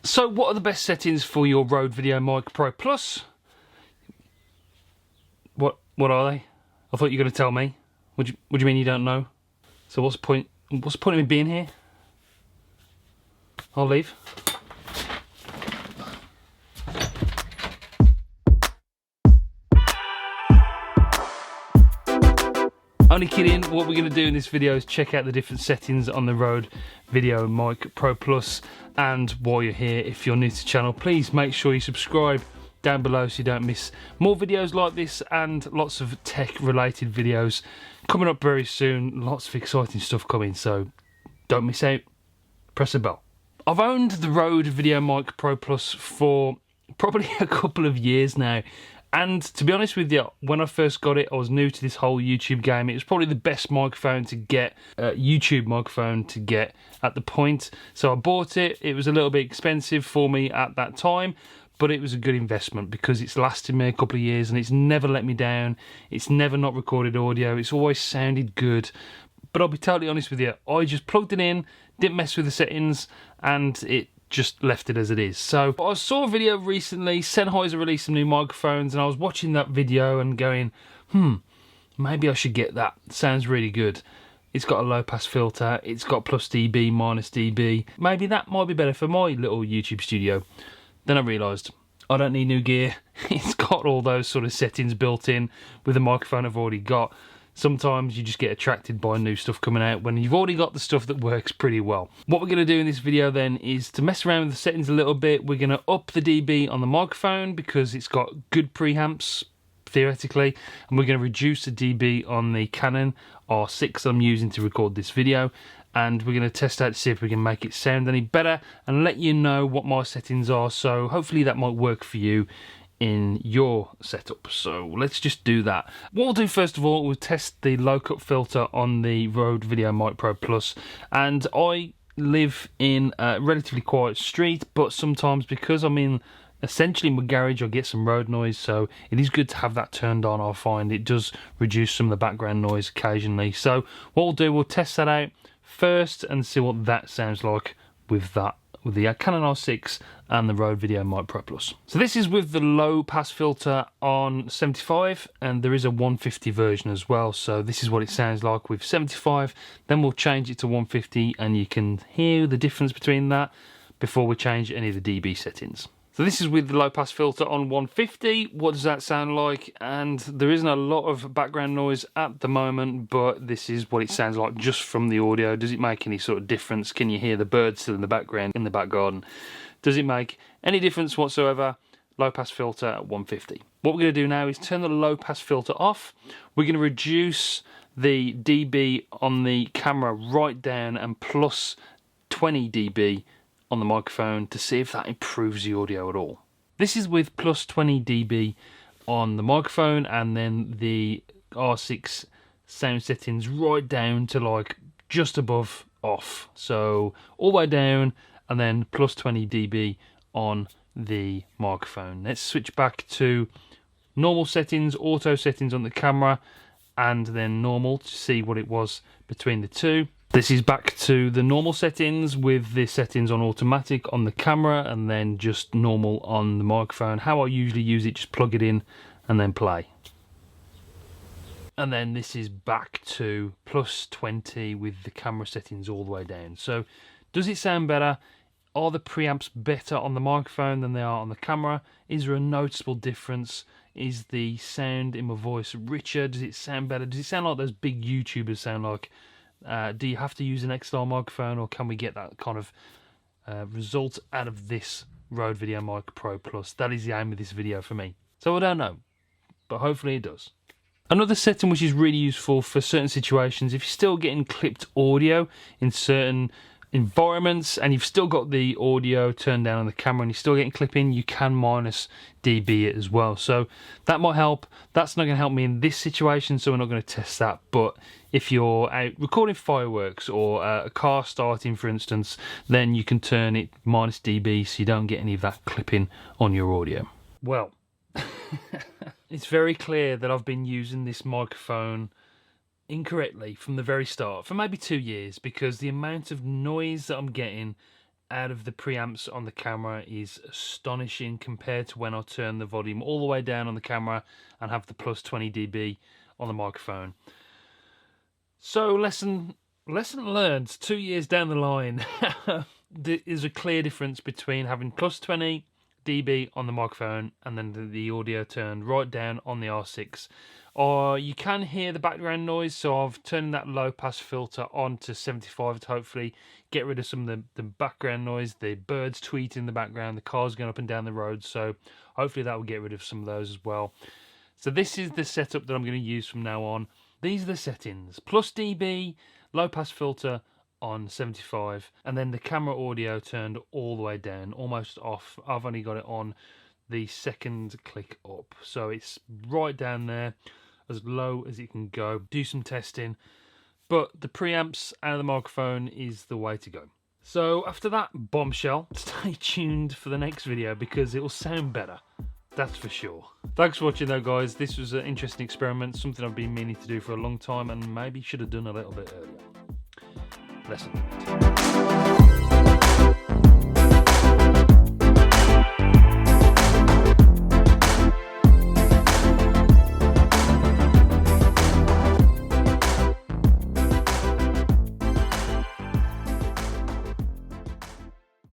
So what are the best settings for your Rode Videomic Pro Plus? What are they? I thought you were going to tell me. What do you mean you don't know? So what's the point of me being here? I'll leave. Only kidding. What we're going to do in this video is check out the different settings on the Rode Videomic Pro Plus. And while you're here, if you're new to the channel, please make sure you subscribe down below so you don't miss more videos like this and lots of tech related videos coming up very soon. Lots of exciting stuff coming, so don't miss out. Press the bell. I've owned the Rode Videomic Pro Plus for probably a couple of years now. And to be honest with you, when I first got it, I was new to this whole YouTube game. It was probably the best microphone to get, YouTube microphone to get at the point. So I bought it. It was a little bit expensive for me at that time, but it was a good investment because it's lasted me a couple of years and it's never let me down. It's never not recorded audio. It's always sounded good. But I'll be totally honest with you, I just plugged it in, didn't mess with the settings, and it just left it as it is. So I saw a video recently, Sennheiser released some new microphones, and I was watching that video and going, maybe I should get that. Sounds really good. It's got a low pass filter, it's got plus dB, minus dB. Maybe that might be better for my little YouTube studio. Then I realised I don't need new gear. It's got all those sort of settings built in with the microphone I've already got. Sometimes you just get attracted by new stuff coming out when you've already got the stuff that works pretty well. What we're going to do in this video then is to mess around with the settings a little bit. We're going to up the dB on the microphone because it's got good preamps, theoretically, and we're going to reduce the dB on the Canon R6 I'm using to record this video. And we're going to test out to see if we can make it sound any better and let you know what my settings are. So hopefully that might work for you in your setup. So let's just do that. What we'll do first of all, we'll test the low cut filter on the Rode Videomic Pro Plus. And I live in a relatively quiet street, but sometimes because I'm in essentially my garage, I get some road noise, so it is good to have that turned on. I find it does reduce some of the background noise occasionally. So what we'll do, we'll test that out first and see what that sounds like with that, with the Canon R6 and the Rode Videomic Pro Plus. So this is with the low pass filter on 75, and there is a 150 version as well. So this is what it sounds like with 75. Then we'll change it to 150 and you can hear the difference between that before we change any of the dB settings. So this is with the low pass filter on 150. What does that sound like? And there isn't a lot of background noise at the moment, but this is what it sounds like just from the audio. Does it make any sort of difference? Can you hear the birds still in the background in the back garden? Does it make any difference whatsoever? Low pass filter at 150. What we're going to do now is turn the low pass filter off. We're going to reduce the dB on the camera right down and plus 20 dB on the microphone to see if that improves the audio at all. This is with plus 20 dB on the microphone, and then the R6 sound settings right down to like just above off. So all the way down and then plus 20 dB on the microphone. Let's switch back to normal settings, auto settings on the camera, and then normal to see what it was between the two. This is back to the normal settings with the settings on automatic on the camera and then just normal on the microphone. How I usually use it, just plug it in and then play. And then this is back to plus 20 with the camera settings all the way down. So does it sound better? Are the preamps better on the microphone than they are on the camera? Is there a noticeable difference? Is the sound in my voice richer? Does it sound better? Does it sound like those big YouTubers sound like? Do you have to use an XLR microphone, or can we get that kind of result out of this Rode Videomic Pro Plus? That is the aim of this video for me. So I don't know, but hopefully it does. Another setting which is really useful for certain situations, if you're still getting clipped audio in certain environments and you've still got the audio turned down on the camera and you're still getting clipping, you can minus dB it as well. So that might help. That's not going to help me in this situation, so we're not going to test that. But if you're out recording fireworks or a car starting, for instance, then you can turn it minus dB so you don't get any of that clipping on your audio. Well, it's very clear that I've been using this microphone incorrectly from the very start for maybe 2 years, because the amount of noise that I'm getting out of the preamps on the camera is astonishing compared to when I turn the volume all the way down on the camera and have the plus 20 dB on the microphone. So lesson learned 2 years down the line. There is a clear difference between having plus 20 dB on the microphone and then the audio turned right down on the R6. You can hear the background noise, so I've turned that low pass filter on to 75 to hopefully get rid of some of the background noise, the birds tweeting in the background, the cars going up and down the road, so hopefully that will get rid of some of those as well. So this is the setup that I'm going to use from now on. These are the settings: plus dB, low pass filter on 75, and then the camera audio turned all the way down, almost off. I've only got it on the second click up, so it's right down there, as low as it can go. Do some testing, but the preamps out of the microphone is the way to go. So after that bombshell, stay tuned for the next video because it will sound better, that's for sure. Thanks for watching though, guys. This was an interesting experiment, something I've been meaning to do for a long time and maybe should have done a little bit earlier. Lesson learned.